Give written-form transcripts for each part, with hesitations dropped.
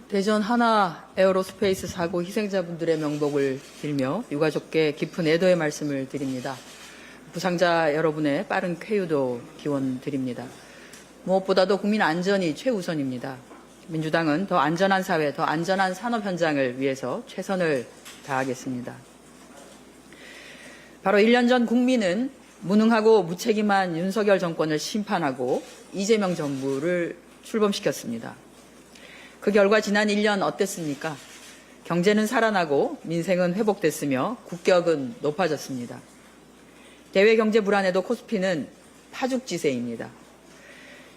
대전 하나 에어로스페이스 사고 희생자분들의 명복을 빌며 유가족께 깊은 애도의 말씀을 드립니다. 부상자 여러분의 빠른 쾌유도 기원드립니다. 무엇보다도 국민 안전이 최우선입니다. 민주당은 더 안전한 사회, 더 안전한 산업 현장을 위해서 최선을 다하겠습니다. 바로 1년 전 국민은 무능하고 무책임한 윤석열 정권을 심판하고 이재명 정부를 출범시켰습니다. 그 결과 지난 1년 어땠습니까? 경제는 살아나고 민생은 회복됐으며 국격은 높아졌습니다. 대외 경제 불안에도 코스피는 파죽지세입니다.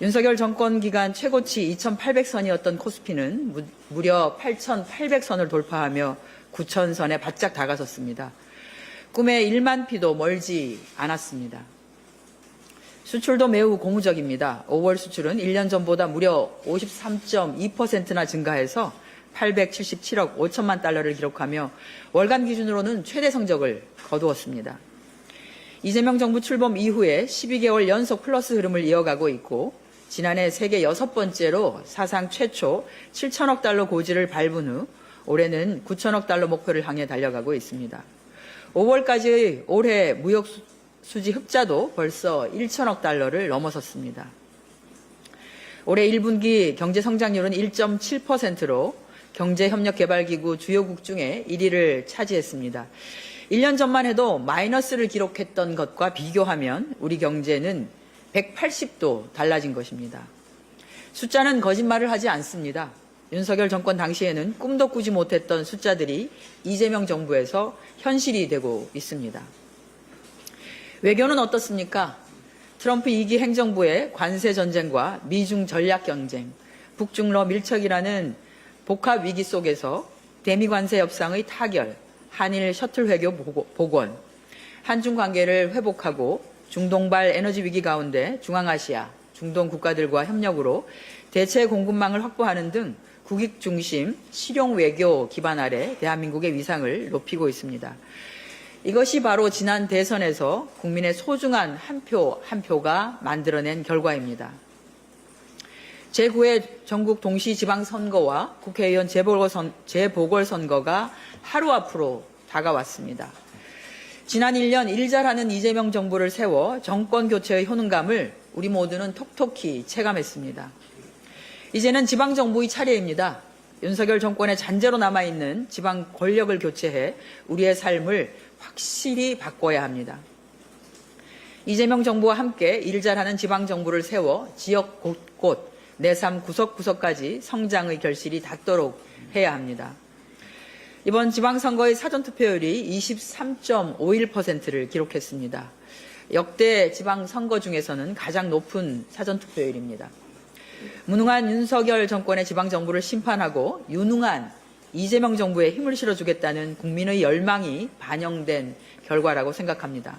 윤석열 정권 기간 최고치 2,800선이었던 코스피는 무려 8,800선을 돌파하며 9,000선에 바짝 다가섰습니다. 꿈의 1만 피도 멀지 않았습니다. 수출도 매우 고무적입니다. 5월 수출은 1년 전보다 무려 53.2%나 증가해서 877억 5천만 달러를 기록하며 월간 기준으로는 최대 성적을 거두었습니다. 이재명 정부 출범 이후에 12개월 연속 플러스 흐름을 이어가고 있고 지난해 세계 6번째로 사상 최초 7천억 달러 고지를 밟은 후 올해는 9천억 달러 목표를 향해 달려가고 있습니다. 5월까지의 올해 무역 수지 흑자도 벌써 1천억 달러를 넘어섰습니다. 올해 1분기 경제 성장률은 1.7%로 경제협력개발기구 주요국 중에 1위를 차지했습니다. 1년 전만 해도 마이너스를 기록했던 것과 비교하면 우리 경제는 180도 달라진 것입니다. 숫자는 거짓말을 하지 않습니다. 윤석열 정권 당시에는 꿈도 꾸지 못했던 숫자들이 이재명 정부에서 현실이 되고 있습니다. 외교는 어떻습니까? 트럼프 2기 행정부의 관세 전쟁과 미중 전략 경쟁, 북중러 밀착이라는 복합 위기 속에서 대미 관세 협상의 타결, 한일 셔틀 외교 복원, 한중 관계를 회복하고 중동발 에너지 위기 가운데 중앙아시아, 중동 국가들과 협력으로 대체 공급망을 확보하는 등 국익 중심 실용 외교 기반 아래 대한민국의 위상을 높이고 있습니다. 이것이 바로 지난 대선에서 국민의 소중한 한 표 한 표가 만들어낸 결과입니다. 제9회 전국 동시지방선거와 국회의원 재보궐선거가 하루 앞으로 다가왔습니다. 지난 1년 일 잘하는 이재명 정부를 세워 정권 교체의 효능감을 우리 모두는 톡톡히 체감했습니다. 이제는 지방정부의 차례입니다. 윤석열 정권의 잔재로 남아있는 지방 권력을 교체해 우리의 삶을 확실히 바꿔야 합니다. 이재명 정부와 함께 일 잘하는 지방정부를 세워 지역 곳곳 내 삶 구석구석까지 성장의 결실이 닿도록 해야 합니다. 이번 지방선거의 사전투표율이 23.51%를 기록했습니다. 역대 지방선거 중에서는 가장 높은 사전투표율입니다. 무능한 윤석열 정권의 지방정부를 심판하고 유능한 이재명 정부에 힘을 실어주겠다는 국민의 열망이 반영된 결과라고 생각합니다.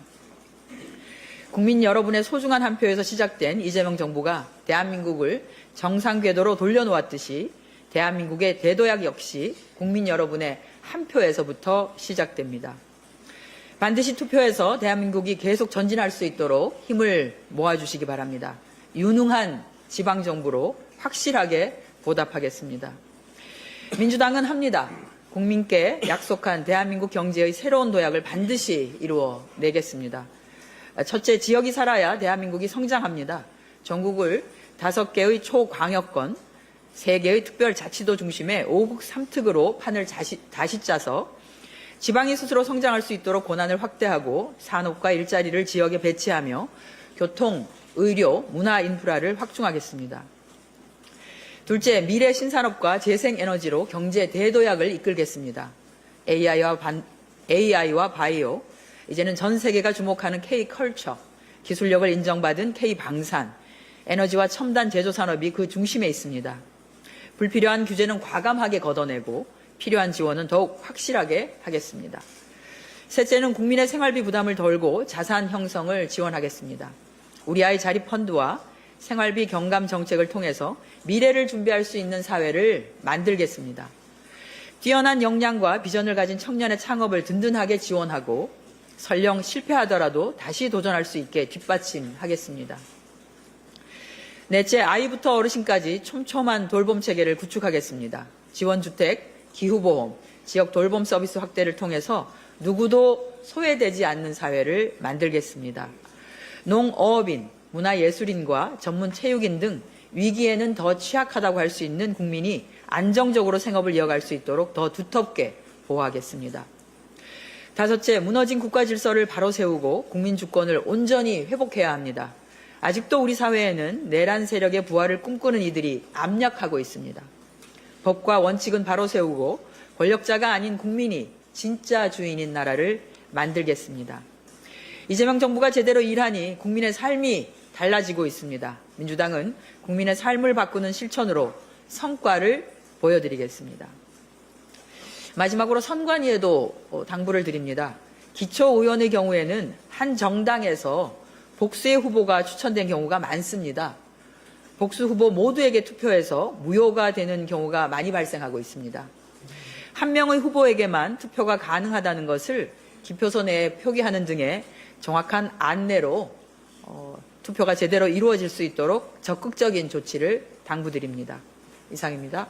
국민 여러분의 소중한 한 표에서 시작된 이재명 정부가 대한민국을 정상 궤도로 돌려놓았듯이 대한민국의 대도약 역시 국민 여러분의 한 표에서부터 시작됩니다. 반드시 투표해서 대한민국이 계속 전진할 수 있도록 힘을 모아주시기 바랍니다. 유능한 지방정부로 확실하게 보답하겠습니다. 민주당은 합니다. 국민께 약속한 대한민국 경제의 새로운 도약을 반드시 이루어내겠습니다. 첫째, 지역이 살아야 대한민국이 성장합니다. 전국을 5개의 초광역권, 3개의 특별자치도 중심의 5국 3특으로 판을 다시 짜서 지방이 스스로 성장할 수 있도록 권한을 확대하고 산업과 일자리를 지역에 배치하며 교통, 의료, 문화 인프라를 확충하겠습니다. 둘째, 미래 신산업과 재생에너지로 경제 대도약을 이끌겠습니다. AI와 바이오, 이제는 전 세계가 주목하는 K컬처, 기술력을 인정받은 K방산, 에너지와 첨단 제조산업이 그 중심에 있습니다. 불필요한 규제는 과감하게 걷어내고 필요한 지원은 더욱 확실하게 하겠습니다. 셋째는 국민의 생활비 부담을 덜고 자산 형성을 지원하겠습니다. 우리 아이 자립펀드와 생활비 경감 정책을 통해서 미래를 준비할 수 있는 사회를 만들겠습니다. 뛰어난 역량과 비전을 가진 청년의 창업을 든든하게 지원하고 설령 실패하더라도 다시 도전할 수 있게 뒷받침하겠습니다. 넷째, 아이부터 어르신까지 촘촘한 돌봄 체계를 구축하겠습니다. 지원주택, 기후보험, 지역 돌봄 서비스 확대를 통해서 누구도 소외되지 않는 사회를 만들겠습니다. 농어업인, 문화예술인과 전문체육인 등 위기에는 더 취약하다고 할 수 있는 국민이 안정적으로 생업을 이어갈 수 있도록 더 두텁게 보호하겠습니다. 다섯째, 무너진 국가 질서를 바로 세우고 국민 주권을 온전히 회복해야 합니다. 아직도 우리 사회에는 내란 세력의 부활을 꿈꾸는 이들이 압력하고 있습니다. 법과 원칙은 바로 세우고 권력자가 아닌 국민이 진짜 주인인 나라를 만들겠습니다. 이재명 정부가 제대로 일하니 국민의 삶이 달라지고 있습니다. 민주당은 국민의 삶을 바꾸는 실천으로 성과를 보여드리겠습니다. 마지막으로 선관위에도 당부를 드립니다. 기초의원의 경우에는 한 정당에서 복수의 후보가 추천된 경우가 많습니다. 복수 후보 모두에게 투표해서 무효가 되는 경우가 많이 발생하고 있습니다. 한 명의 후보에게만 투표가 가능하다는 것을 기표소 내에 표기하는 등의 정확한 안내로 투표가 제대로 이루어질 수 있도록 적극적인 조치를 당부드립니다. 이상입니다.